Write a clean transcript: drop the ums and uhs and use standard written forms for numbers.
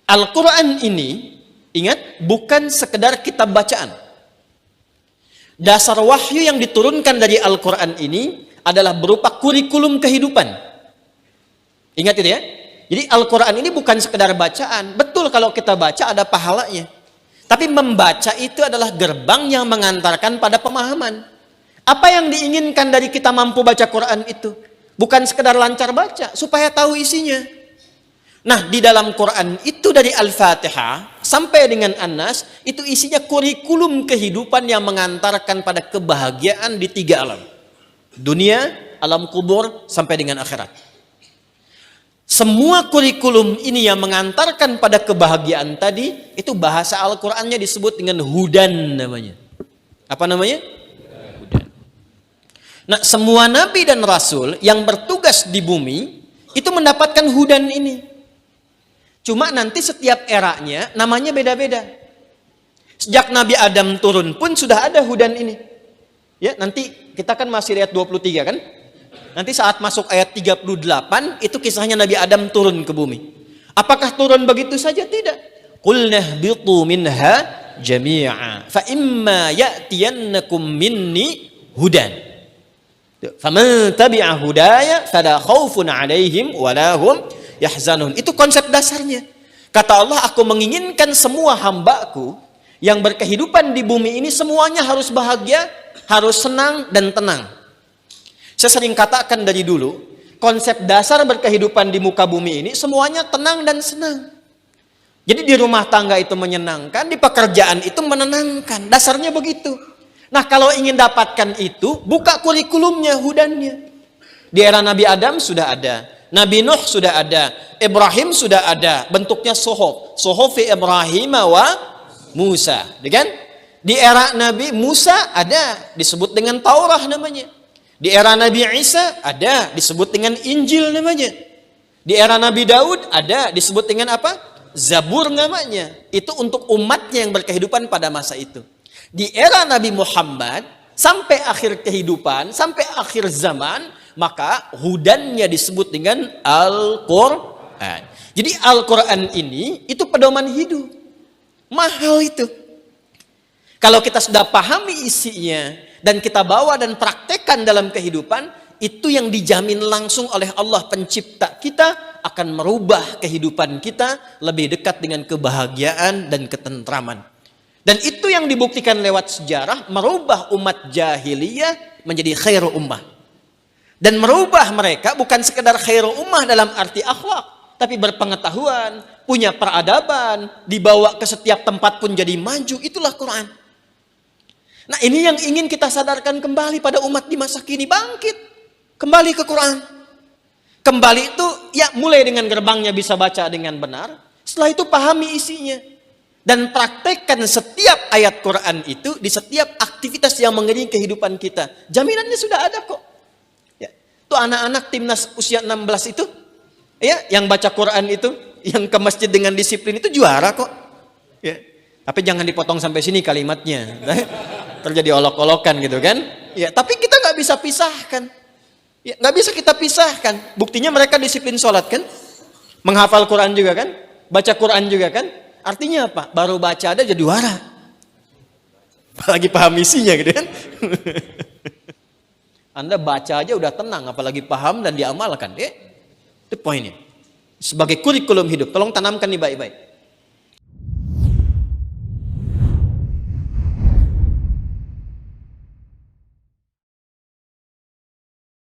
Al-Quran ini, ingat, bukan sekedar kitab bacaan. Dasar wahyu yang diturunkan dari Al-Quran ini adalah berupa kurikulum kehidupan. Ingat itu ya. Jadi Al-Quran ini bukan sekedar bacaan. Betul kalau kita baca ada pahalanya. Tapi membaca itu adalah gerbang yang mengantarkan pada pemahaman. Apa yang diinginkan dari kita mampu baca Quran itu? Bukan sekedar lancar baca, supaya tahu isinya. Nah, di dalam Quran itu dari Al-Fatihah sampai dengan An-Nas, itu isinya kurikulum kehidupan yang mengantarkan pada kebahagiaan di 3 alam. Dunia, alam kubur, sampai dengan akhirat. Semua kurikulum ini yang mengantarkan pada kebahagiaan tadi, itu bahasa Al-Qur'annya disebut dengan hudan namanya. Apa namanya? Hudan. Nah, semua nabi dan rasul yang bertugas di bumi itu mendapatkan hudan ini. Cuma nanti setiap eranya namanya beda-beda. Sejak Nabi Adam turun pun sudah ada hudan ini. Ya, nanti kita kan masih lihat 23 kan? Nanti saat masuk ayat 38, itu kisahnya Nabi Adam turun ke bumi. Apakah turun begitu saja? Tidak. Qul nahbitu minha jami'a fa imma ya'tiyannakum minni hudan. Faman tabi'a hudaya fala khaufun 'alaihim wala hum yahzanun. Itu konsep dasarnya. Kata Allah, aku menginginkan semua hambaku yang berkehidupan di bumi ini semuanya harus bahagia, harus senang dan tenang. Saya sering katakan dari dulu, konsep dasar berkehidupan di muka bumi ini semuanya tenang dan senang. Jadi di rumah tangga itu menyenangkan, di pekerjaan itu menenangkan. Dasarnya begitu. Nah, kalau ingin dapatkan itu, buka kurikulumnya, hudannya. Di era Nabi Adam sudah ada, Nabi Nuh sudah ada, Ibrahim sudah ada, bentuknya sohof. Sohofi Ibrahim wa Musa. Kan? Di era Nabi Musa ada, disebut dengan Taurah namanya. Di era Nabi Isa ada, disebut dengan Injil namanya. Di era Nabi Daud ada, disebut dengan apa? Zabur namanya. Itu untuk umatnya yang berkehidupan pada masa itu. Di era Nabi Muhammad, sampai akhir kehidupan, sampai akhir zaman, maka hudannya disebut dengan Al-Quran. Jadi Al-Quran ini, itu pedoman hidup. Mahal itu. Kalau kita sudah pahami isinya, dan kita bawa dan praktekkan dalam kehidupan, itu yang dijamin langsung oleh Allah pencipta kita akan merubah kehidupan kita lebih dekat dengan kebahagiaan dan ketentraman. Dan itu yang dibuktikan lewat sejarah, merubah umat jahiliyah menjadi khairu ummah. Dan merubah mereka bukan sekedar khairu ummah dalam arti akhlak, tapi berpengetahuan, punya peradaban, dibawa ke setiap tempat pun jadi maju. Itulah Quran. Nah, ini yang ingin kita sadarkan kembali pada umat di masa kini. Bangkit, kembali ke Quran. Kembali itu ya mulai dengan gerbangnya bisa baca dengan benar. Setelah itu pahami isinya. Dan praktekkan setiap ayat Quran itu di setiap aktivitas yang mengiringi kehidupan kita. Jaminannya sudah ada kok. Ya, tuh anak-anak timnas usia 16 itu, ya, yang baca Quran itu, yang ke masjid dengan disiplin itu juara kok. Ya. Tapi jangan dipotong sampai sini kalimatnya. Terjadi olok-olokan gitu kan. Ya, tapi kita nggak bisa pisahkan. Ya, nggak bisa kita pisahkan. Buktinya mereka disiplin sholat kan. Menghafal Quran juga kan. Baca Quran juga kan. Artinya apa? Baru baca ada jadi juara. Apalagi paham isinya gitu kan. Anda baca aja udah tenang. Apalagi paham dan diamalkan. Ya, itu poinnya. Sebagai kurikulum hidup. Tolong tanamkan nih baik-baik.